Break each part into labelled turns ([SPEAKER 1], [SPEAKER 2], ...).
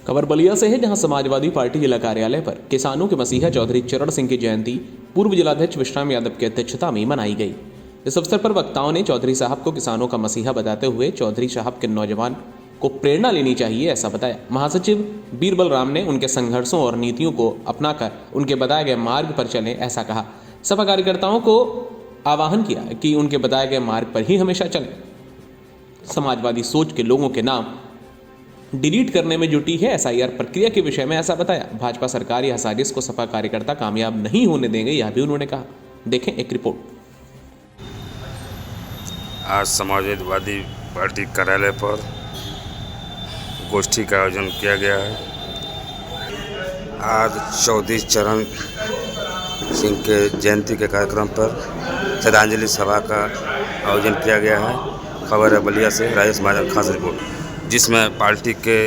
[SPEAKER 1] खबर बलिया से है, जहां समाजवादी पार्टी जिला कार्यालय पर किसानों के मसीहा चौधरी चरण सिंह की जयंती पूर्व जिलाध्यक्ष विश्राम यादव की अध्यक्षता में मनाई गई। इस अवसर पर वक्ताओं ने चौधरी साहब को किसानों का मसीहा बताते हुए चौधरी साहब के नौजवान को प्रेरणा लेनी चाहिए ऐसा बताया। महासचिव बीरबल राम ने उनके संघर्षों और नीतियों को अपनाकर उनके बताए गए मार्ग पर चलें ऐसा कहा। सपा कार्यकर्ताओं को आह्वान किया कि उनके बताए गए मार्ग पर ही हमेशा चलें। समाजवादी सोच के लोगों के नाम डिलीट करने में जुटी है एसआईआर प्रक्रिया के विषय में ऐसा बताया। भाजपा सरकार यह साजिश को सपा कार्यकर्ता कामयाब नहीं होने देंगे, यह भी उन्होंने कहा। देखें एक रिपोर्ट।
[SPEAKER 2] आज समाजवादी पार्टी कार्यालय पर गोष्ठी का आयोजन किया गया है। आज चौधरी चरण सिंह के जयंती के कार्यक्रम पर श्रद्धांजलि सभा का आयोजन किया गया है। खबर है बलिया से, राजेश महाजन खास रिपोर्ट, जिसमें पार्टी के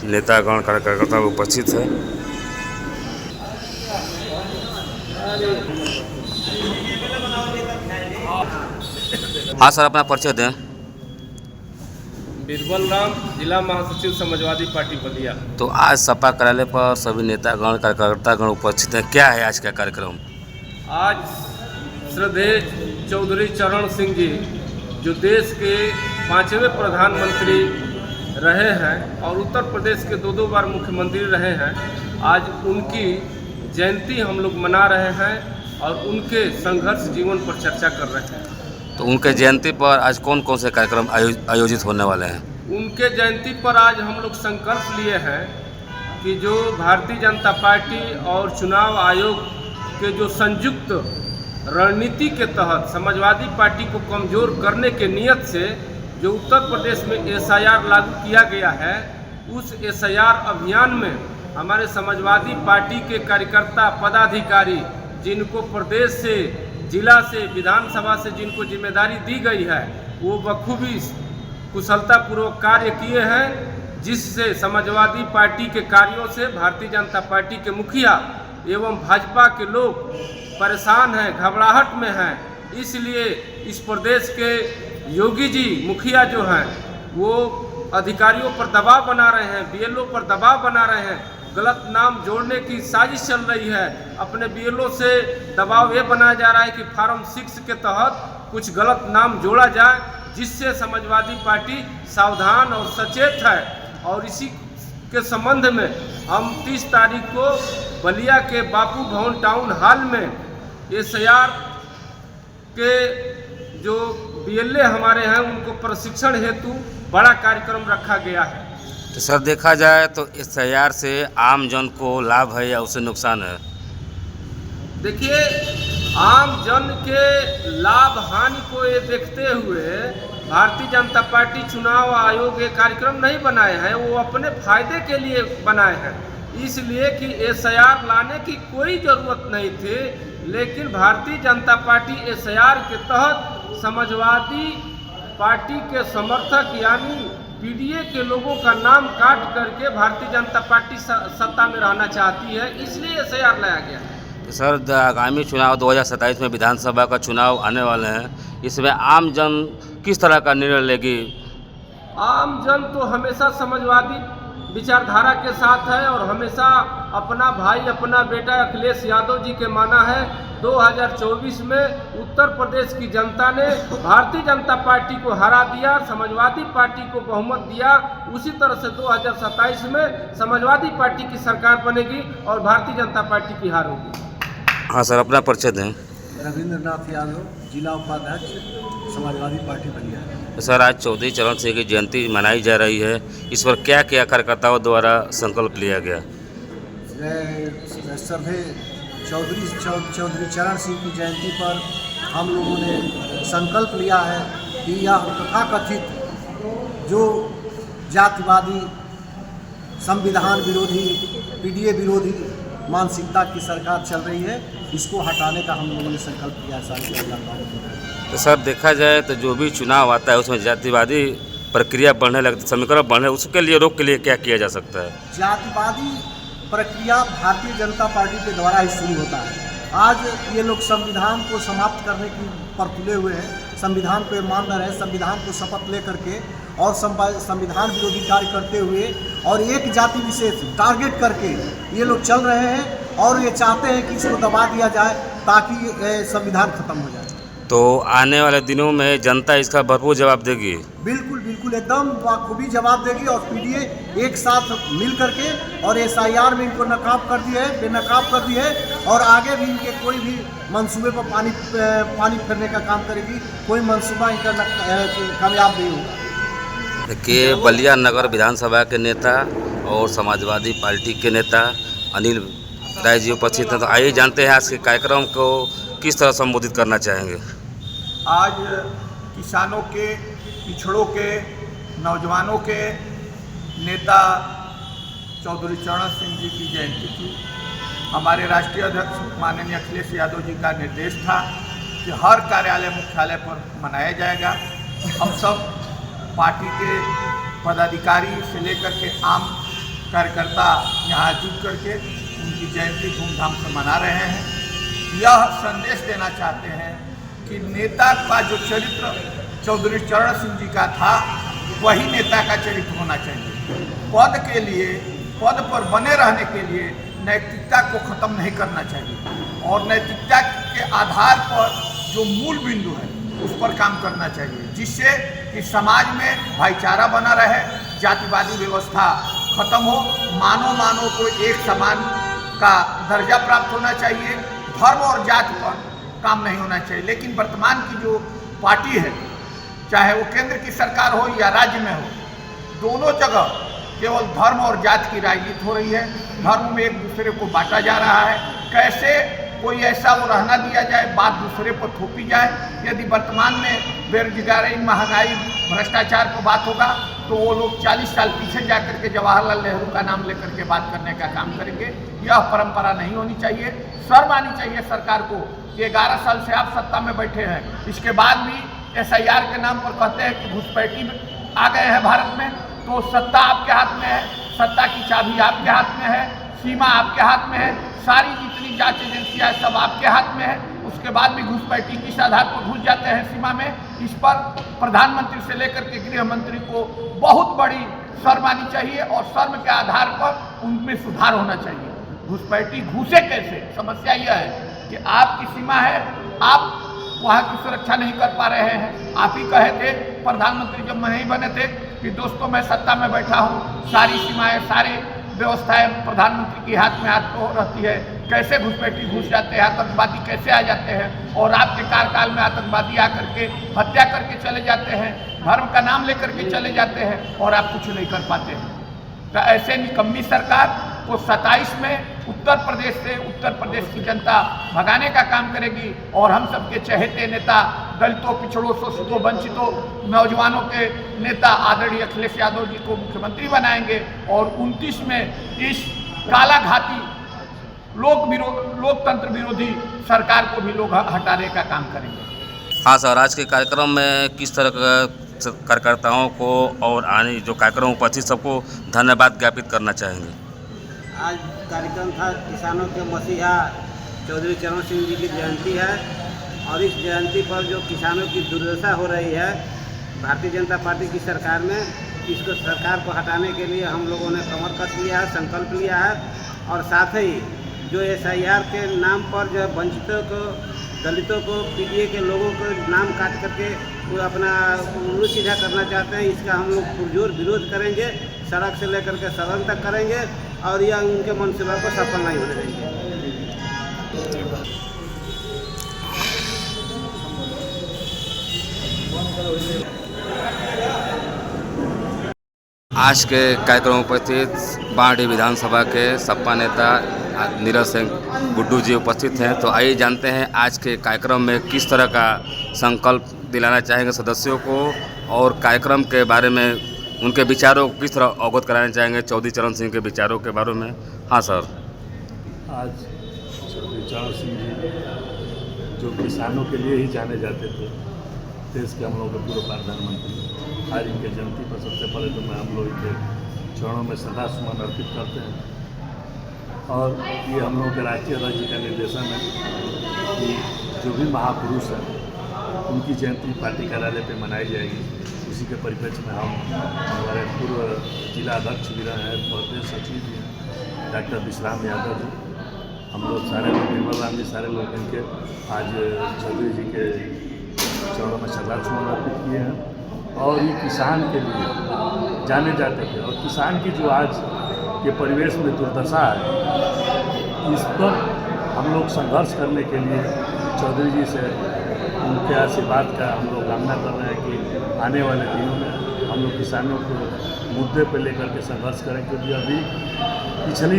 [SPEAKER 2] नेतागण कार्यकर्ता उपस्थित है। हाँ सर, अपना परिचय दें।
[SPEAKER 3] बीरबल राम, जिला महासचिव समाजवादी पार्टी बलिया।
[SPEAKER 2] तो आज सपा कार्यालय पर सभी नेतागण कार्यकर्तागण उपस्थित हैं, क्या है आज का कार्यक्रम?
[SPEAKER 3] आज श्रद्धेय चौधरी चरण सिंह जी, जो देश के 5वें प्रधानमंत्री रहे हैं और उत्तर प्रदेश के 2 बार मुख्यमंत्री रहे हैं, आज उनकी जयंती हम लोग मना रहे हैं और उनके संघर्ष जीवन पर चर्चा कर रहे हैं।
[SPEAKER 2] तो उनके जयंती पर आज कौन कौन से कार्यक्रम आयोजित होने वाले हैं?
[SPEAKER 3] उनके जयंती पर आज हम लोग संकल्प लिए हैं कि जो भारतीय जनता पार्टी और चुनाव आयोग के जो संयुक्त रणनीति के तहत समाजवादी पार्टी को कमज़ोर करने के नियत से जो उत्तर प्रदेश में एसआईआर लागू किया गया है, उस एसआईआर अभियान में हमारे समाजवादी पार्टी के कार्यकर्ता पदाधिकारी, जिनको प्रदेश से, जिला से, विधानसभा से जिनको जिम्मेदारी दी गई है, वो बखूबी कुशलतापूर्वक कार्य किए हैं, जिससे समाजवादी पार्टी के कार्यों से भारतीय जनता पार्टी के मुखिया एवं भाजपा के लोग परेशान हैं, घबराहट में हैं। इसलिए इस प्रदेश के योगी जी मुखिया जो हैं, वो अधिकारियों पर दबाव बना रहे हैं, बीएलओ पर दबाव बना रहे हैं, गलत नाम जोड़ने की साजिश चल रही है। अपने बीएलओ से दबाव ये बनाया जा रहा है कि फार्म 6 के तहत कुछ गलत नाम जोड़ा जाए, जिससे समाजवादी पार्टी सावधान और सचेत है। और इसी के संबंध में हम 30 तारीख को बलिया के बापू भवन टाउन हॉल में एसआईआर के जो बीएलए हमारे हैं, उनको प्रशिक्षण हेतु बड़ा कार्यक्रम रखा गया है।
[SPEAKER 2] तो सर, देखा जाए तो एसआईआर से आम जन को लाभ है या उससे नुकसान है?
[SPEAKER 3] देखिए, आम जन के लाभ हानि को ये देखते हुए भारतीय जनता पार्टी चुनाव आयोग ये कार्यक्रम नहीं बनाए हैं, वो अपने फायदे के लिए बनाए हैं, इसलिए कि एसआईआर लाने की कोई ज़रूरत नहीं थी। लेकिन भारतीय जनता पार्टी एसआईआर के तहत समाजवादी पार्टी के समर्थक यानी पीडीए के लोगों का नाम काट करके भारतीय जनता पार्टी सत्ता में रहना चाहती है, इसलिए एसआईआर लाया गया।
[SPEAKER 2] तो सर, आगामी चुनाव 2027 में विधानसभा का चुनाव आने वाले हैं, इसमें आम जन किस तरह का निर्णय लेगी?
[SPEAKER 3] आम जन तो हमेशा समाजवादी विचारधारा के साथ है और हमेशा अपना भाई, अपना बेटा अखिलेश यादव जी के माना है। 2024 में उत्तर प्रदेश की जनता ने भारतीय जनता पार्टी को हरा दिया, समाजवादी पार्टी को बहुमत दिया। उसी तरह से 2027 में समाजवादी पार्टी की सरकार बनेगी और भारतीय जनता पार्टी की हार होगी।
[SPEAKER 2] हाँ सर, अपना परिचय दें।
[SPEAKER 4] रविंद्रनाथ यादव, जिला उपाध्यक्ष समाजवादी पार्टी बलिया।
[SPEAKER 2] तो सर, आज चौधरी चरण सिंह की जयंती मनाई जा रही है, इस पर क्या क्या कार्यकर्ताओं द्वारा संकल्प लिया गया?
[SPEAKER 4] श्रद्धेय चौधरी चरण सिंह की जयंती पर हम लोगों ने संकल्प लिया है कि यह तथाकथित जो जातिवादी, संविधान विरोधी, पीडीए विरोधी मानसिकता की सरकार चल रही है, इसको हटाने का हम लोगों ने संकल्प किया है।
[SPEAKER 2] तो सर, देखा जाए तो जो भी चुनाव आता है उसमें जातिवादी प्रक्रिया बढ़ने लगती, समीकरण बढ़ने, उसके लिए रोक के लिए क्या किया जा सकता है?
[SPEAKER 4] जातिवादी प्रक्रिया भारतीय जनता पार्टी के द्वारा ही शुरू होता है। आज ये लोग संविधान को समाप्त करने की पर तुले हुए हैं, संविधान को मान रहे हैं, संविधान को शपथ ले करके और संविधान विरोधी कार्य करते हुए और एक जाति विशेष टारगेट करके ये लोग चल रहे हैं और ये चाहते हैं कि इसको दबा दिया जाए ताकि ये संविधान खत्म हो जाए।
[SPEAKER 2] तो आने वाले दिनों में जनता इसका भरपूर जवाब देगी।
[SPEAKER 4] बिल्कुल बिल्कुल एकदम बखूबी जवाब देगी और पीडीए एक साथ मिल करके और एसआईआर में इनको नकाब कर दी है, बेनकाब कर दी है और आगे भी इनके कोई भी मंसूबे पर पानी फेरने का काम करेगी। कोई मंसूबा इनका कामयाब नहीं होगा।
[SPEAKER 2] देखिए, बलिया नगर विधानसभा के नेता और समाजवादी पार्टी के नेता अनिल राय जी उपस्थित हैं। तो आइए जानते हैं आज के कार्यक्रम को किस तरह संबोधित करना चाहेंगे।
[SPEAKER 5] आज किसानों के, पिछड़ों के, नौजवानों के नेता चौधरी चरण सिंह जी की जयंती थी। हमारे राष्ट्रीय अध्यक्ष माननीय अखिलेश यादव जी का निर्देश था कि हर कार्यालय मुख्यालय पर मनाया जाएगा। हम सब पार्टी के पदाधिकारी से लेकर के आम कार्यकर्ता यहाँ जुट करके उनकी जयंती धूमधाम से मना रहे हैं। यह संदेश देना चाहते हैं कि नेता का जो चरित्र चौधरी चरण सिंह जी का था वही नेता का चरित्र होना चाहिए। पद के लिए, पद पर बने रहने के लिए नैतिकता को ख़त्म नहीं करना चाहिए और नैतिकता के आधार पर जो मूल बिंदु है उस पर काम करना चाहिए, जिससे कि समाज में भाईचारा बना रहे, जातिवादी व्यवस्था खत्म हो, मानव को एक समान का दर्जा प्राप्त होना चाहिए, धर्म और जाति पर काम नहीं होना चाहिए। लेकिन वर्तमान की जो पार्टी है, चाहे वो केंद्र की सरकार हो या राज्य में हो, दोनों जगह केवल धर्म और जाति की राजनीति हो रही है। धर्म में एक दूसरे को बांटा जा रहा है। कैसे कोई ऐसा वो रहना दिया जाए, बात दूसरे पर थोपी जाए। यदि वर्तमान में बेरोजगारी, महंगाई, भ्रष्टाचार को बात होगा तो वो लोग 40 साल पीछे जा कर के जवाहरलाल नेहरू का नाम लेकर के बात करने का काम करेंगे। यह परंपरा नहीं होनी चाहिए। शर्म आनी चाहिए सरकार को कि 11 साल से आप सत्ता में बैठे हैं, इसके बाद भी एसआईआर के नाम पर कहते हैं कि घुसपैठी आ गए हैं भारत में। तो सत्ता आपके हाथ में है, सत्ता की चाबी आपके हाथ में है, सीमा आपके हाथ में है, सारी जितनी जांच एजेंसियां सब आपके हाथ में है। उसके बाद भी घुसपैठी किस आधार पर घुस जाते हैं सीमा में, इस पर प्रधानमंत्री से लेकर के गृह मंत्री को बहुत बड़ी शर्म आनी चाहिए और शर्म के आधार पर उनमें सुधार होना चाहिए। घुसपैठी घुसे कैसे? समस्या यह है कि आपकी सीमा है, आप वहाँ की सुरक्षा नहीं कर पा रहे हैं। आप ही कहे थे प्रधानमंत्री जब नहीं बने थे कि दोस्तों मैं सत्ता में बैठा हूँ, सारी सीमाएं, सारी व्यवस्थाएं प्रधानमंत्री के हाथ में रहती है। कैसे घुसपैठी घुस जाते हैं, आतंकवादी कैसे आ जाते हैं और आपके कार्यकाल में आतंकवादी आकर के हत्या करके चले जाते हैं, धर्म का नाम लेकर के चले जाते हैं और आप कुछ नहीं कर पाते हैं। तो ऐसे निकम्मी सरकार को 27 में उत्तर प्रदेश की जनता भगाने का काम करेगी और हम सबके चहेते नेता, दलितों, पिछड़ों, शोषितों, वंचितों, नौजवानों के नेता आदरणीय अखिलेश यादव जी को मुख्यमंत्री बनाएंगे और 29 में इस कालाघाती लोकतंत्र विरोधी सरकार को भी लोग हटाने का काम करेंगे।
[SPEAKER 2] हाँ सर, आज के कार्यक्रम में किस तरह का कार्यकर्ताओं को और आने जो कार्यक्रम उपस्थित सबको धन्यवाद ज्ञापित करना चाहेंगे।
[SPEAKER 6] आज कार्यक्रम था किसानों के मसीहा चौधरी चरण सिंह जी की जयंती है और इस जयंती पर जो किसानों की दुर्दशा हो रही है भारतीय जनता पार्टी की सरकार में, इसको सरकार को हटाने के लिए हम लोगों ने कमर कस लिया है, संकल्प लिया है और साथ ही जो एसआईआर के नाम पर जो वंचितों को, दलितों को, पीडीए के लोगों को नाम काट करके वो अपना उल्लू सीधा करना चाहते हैं, इसका हम लोग पुरजोर विरोध करेंगे, सड़क से लेकर के सदन तक करेंगे और यह उनके मनसूबा को सफल नहीं होने देंगे।
[SPEAKER 2] आज के कार्यक्रम में उपस्थित बाढ़ी विधानसभा के सपा नेता नीरज सिंह गुड्डू जी उपस्थित हैं। तो आइए जानते हैं आज के कार्यक्रम में किस तरह का संकल्प दिलाना चाहेंगे सदस्यों को और कार्यक्रम के बारे में उनके विचारों को किस तरह अवगत कराना चाहेंगे चौधरी चरण सिंह के विचारों के बारे में। हाँ सर।
[SPEAKER 7] आज चौधरी चरण सिंह जी जो किसानों के लिए ही जाने जाते थे, देश के हम लोग के पूर्व प्रधानमंत्री, आज इनके जयंती पर सबसे पहले तो मैं हम लोग के चरणों में सदा सुमन अर्पित करते हैं और ये हम लोगों के राष्ट्रीय अध्यक्ष जी का निर्देशन है कि जो भी महापुरुष हैं उनकी जयंती पार्टी कार्यालय पे मनाई जाएगी। इसी के परिप्रेक्ष्य में हम हमारे पूर्व जिला अध्यक्ष भी रहे हैं, प्रदेश सचिव भी हैं डॉक्टर विश्राम यादव जी, हम लोग सारे लोग, निर्मल राम जी, सारे लोग मिलकर आज चौधरी जी के चरणों में श्रद्धा सुमन अर्पित किए हैं। और ये किसान के लिए जाने जाते थे, और किसान की जो आज के परिवेश में दुर्दशा है, इस पर हम लोग संघर्ष करने के लिए चौधरी जी से उनके आशीर्वाद का हम लोग कामना कर रहे हैं कि आने वाले दिनों में हम लोग किसानों को मुद्दे पर लेकर के संघर्ष करें, क्योंकि अभी पिछली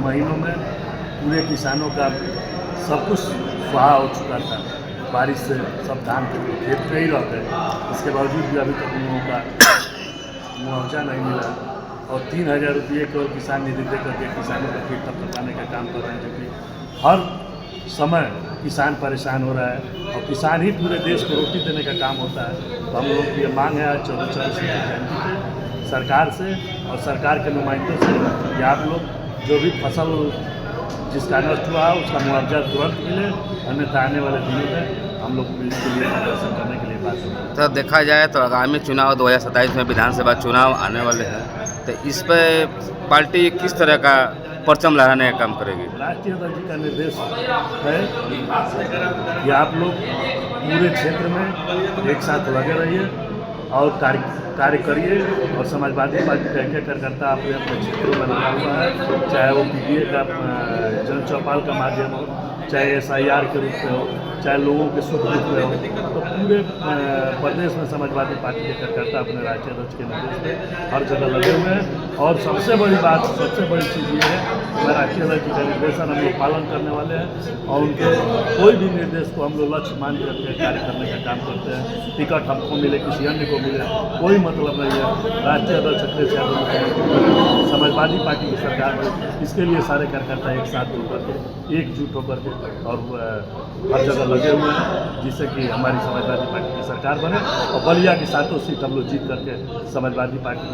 [SPEAKER 7] महीनों में पूरे किसानों का सब कुछ स्वाहा हो चुका था, बारिश से सब धान के खेत पे ही रह गए। इसके बावजूद भी अभी तक उन लोगों का मुआवजा नहीं मिला, और 3,000 रुपये केवल किसान निधि दे करके किसानों का खेत तक पटाने का काम कर रहे हैं, क्योंकि हर समय किसान परेशान हो रहा है और किसान ही पूरे देश को रोटी देने का काम होता है। तो हम लोग की ये मांग है आज चौधरी चरण सिंह की जयंती पे सरकार से और सरकार के नुमाइंदों से कि आप लोग जो भी फसल जिसका नष्ट हुआ है उसका मुआवजा तुरंत मिले, अन्यथा आने वाले दिनों में हम लोग इसके लिए प्रदर्शन करने के लिए बात करें।
[SPEAKER 2] तो देखा जाए तो आगामी चुनाव 2027 में विधानसभा चुनाव आने वाले हैं, तो इस पर पार्टी किस तरह का परचम लहराने का काम करेगी?
[SPEAKER 7] राष्ट्रीय अध्यक्ष जी का निर्देश है कि आप लोग पूरे क्षेत्र में एक साथ लगे रहिए और कार्य करिए, और समाजवादी पार्टी का एक कार्यकर्ता अपने अपने क्षेत्रों में लगा हुआ है, चाहे वो PDA का जन चौपाल का माध्यम हो, चाहे SIR के रूप में हो, चाहे लोगों के सुख दुख में हो। तो पूरे प्रदेश में समाजवादी पार्टी के कार्यकर्ता अपने राष्ट्रीय अध्यक्ष के निर्देश पे हर जगह लगे हुए हैं। और सबसे बड़ी बात, सबसे बड़ी चीज़ ये है कि राष्ट्रीय अध्यक्ष जी का निर्देशन हम लोग पालन करने वाले हैं, और उनके कोई भी निर्देश को हम लोग लक्ष्य मान करके कार्य करने का काम करते हैं। टिकट हमको मिले, किसी अन्य को मिले, कोई मतलब नहीं है। राष्ट्रीय अध्यक्ष अखिलेश यादव समाजवादी पार्टी की सरकार में इसके लिए सारे कार्यकर्ता एक साथ होकर के, एकजुट होकर के और हर जगह लगे हुए हैं, जिससे कि हमारी समाजवादी पार्टी की सरकार बने और बलिया की 7 सीट हम लोग जीत करके समाजवादी पार्टी की